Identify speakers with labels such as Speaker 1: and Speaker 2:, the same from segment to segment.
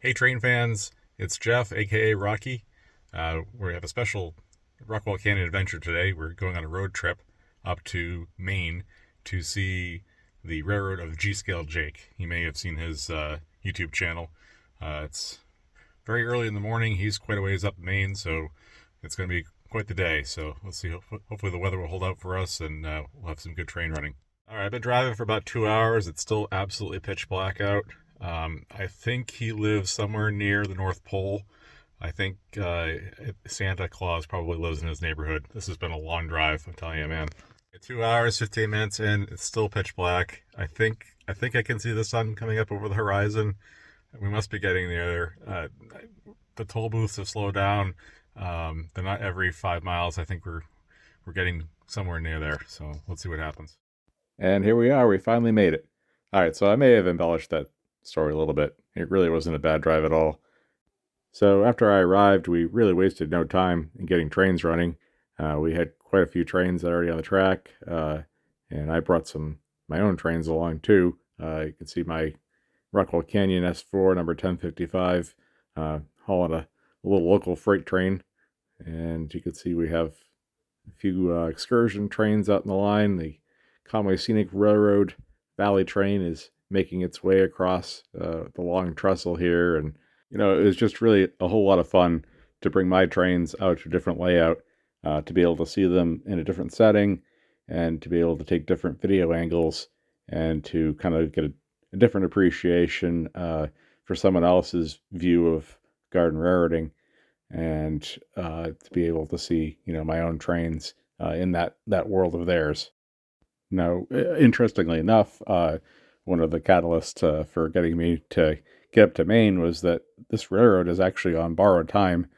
Speaker 1: Hey, train fans, it's Jeff, aka Rocky. We have a special Rockwall Canyon adventure today. We're going on a road trip up to Maine to see the railroad of G Scale Jake. You may have seen his YouTube channel. It's very early in the morning. He's quite a ways up in Maine, so it's going to be quite the day. So let's see. Hopefully, the weather will hold out for us and we'll have some good train running. All right, I've been driving for about 2 hours. It's still absolutely pitch black out. I think he lives somewhere near the North Pole. I think Santa Claus probably lives in his neighborhood. This has been a long drive, I'm telling you, man. 2 hours, 15 minutes in, it's still pitch black. I can see the sun coming up over the horizon. We must be getting there. The toll booths have slowed down. They're not every 5 miles. I think we're getting somewhere near there. So let's see what happens.
Speaker 2: And here we are, we finally made it. All right, so I may have embellished that story a little bit. It really wasn't a bad drive at all. So after I arrived, we really wasted no time in getting trains running. We had quite a few trains already on the track, and I brought my own trains along too. You can see my Rockwall Canyon S4 number 1055 hauling a little local freight train. And you can see we have a few excursion trains out in the line. The Conway Scenic Railroad Valley train is making its way across the long trestle here. And, it was just really a whole lot of fun to bring my trains out to a different layout, to be able to see them in a different setting and to be able to take different video angles and to kind of get a different appreciation for someone else's view of garden railroading, and to be able to see, my own trains in that world of theirs. Now, interestingly enough, one of the catalysts for getting me to get up to Maine was that this railroad is actually on borrowed time,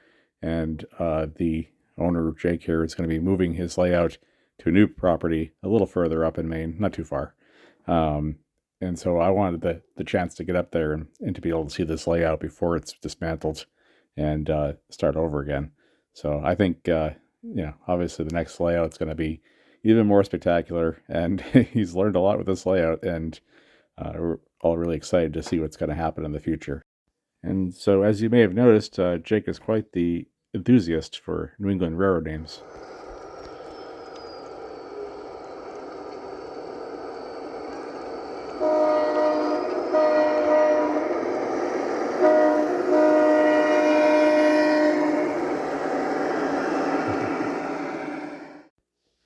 Speaker 2: and the owner, Jake here, is going to be moving his layout to a new property a little further up in Maine, not too far. And so I wanted the chance to get up there and to be able to see this layout before it's dismantled and start over again. So I think, obviously the next layout's going to be even more spectacular, and he's learned a lot with this layout, and we're all really excited to see what's going to happen in the future. And so, as you may have noticed, Jake is quite the enthusiast for New England railroad names.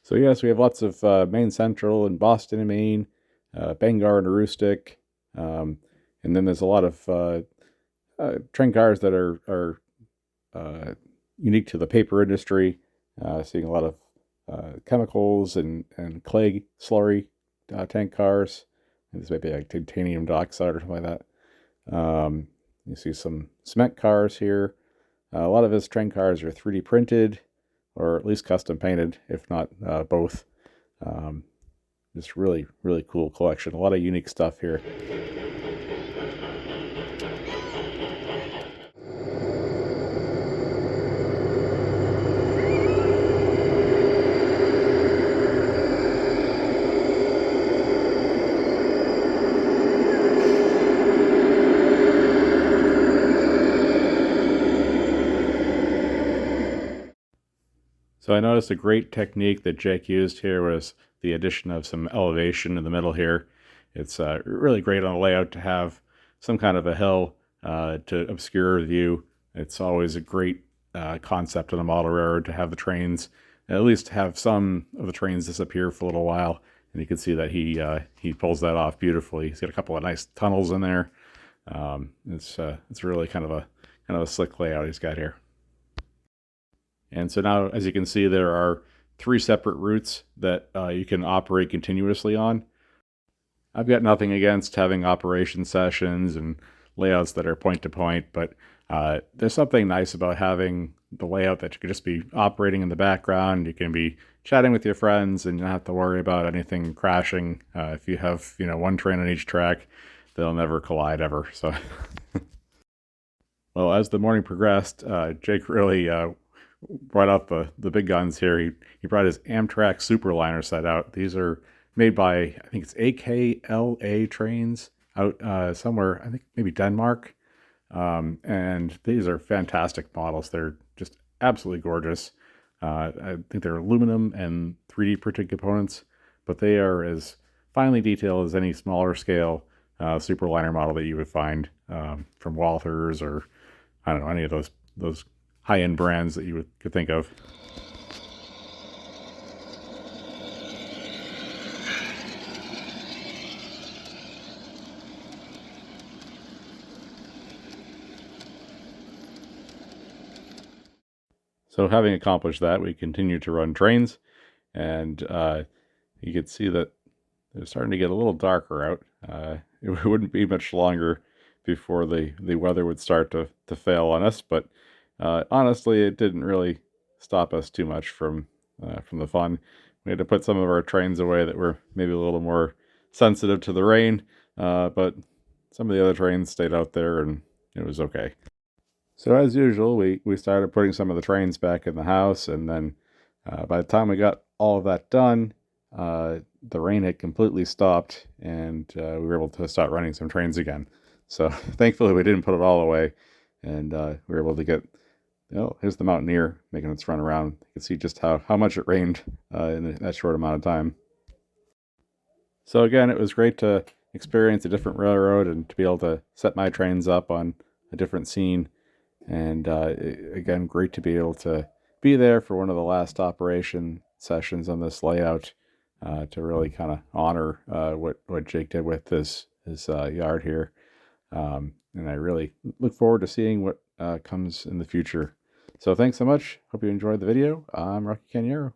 Speaker 2: So yes, we have lots of Maine Central and Boston and Maine, Bangor and Aroostook, and then there's a lot of train cars that are unique to the paper industry. Seeing a lot of chemicals and clay slurry tank cars. And this might be like titanium dioxide or something like that. You see some cement cars here. A lot of his train cars are 3D printed, or at least custom painted, if not both. Just really, really cool collection. A lot of unique stuff here. So I noticed a great technique that Jake used here was the addition of some elevation in the middle here. It's really great on a layout to have some kind of a hill to obscure the view. It's always a great concept on a model railroad to have the trains, at least have some of the trains disappear for a little while. And you can see that he pulls that off beautifully. He's got a couple of nice tunnels in there. It's really kind of a slick layout he's got here. And so now, as you can see, there are 3 separate routes that you can operate continuously on. I've got nothing against having operation sessions and layouts that are point to point, but there's something nice about having the layout that you can just be operating in the background. You can be chatting with your friends and you don't have to worry about anything crashing. If you have, one train on each track, they'll never collide ever. So, well, as the morning progressed, Jake really brought out the big guns here. He brought his Amtrak Superliner set out. These are made by, I think it's AKLA trains out somewhere, I think maybe Denmark. And these are fantastic models. They're just absolutely gorgeous. I think they're aluminum and 3D printed components, but they are as finely detailed as any smaller scale superliner model that you would find from Walthers or I don't know, any of those high end brands that you could think of. So having accomplished that, we continue to run trains, and you could see that they're starting to get a little darker out. It wouldn't be much longer before the weather would start to fail on us, but honestly, it didn't really stop us too much from the fun. We had to put some of our trains away that were maybe a little more sensitive to the rain, but some of the other trains stayed out there, and it was okay. So as usual, we started putting some of the trains back in the house, and then by the time we got all of that done, the rain had completely stopped, and we were able to start running some trains again. So thankfully we didn't put it all away, and we were able to get, here's the Mountaineer making its run around. You can see just how much it rained in that short amount of time. So again, it was great to experience a different railroad and to be able to set my trains up on a different scene. And again, great to be able to be there for one of the last operation sessions on this layout to really kind of honor what Jake did with his yard here. And I really look forward to seeing what comes in the future. So thanks so much. Hope you enjoyed the video. I'm Rocky Caniero.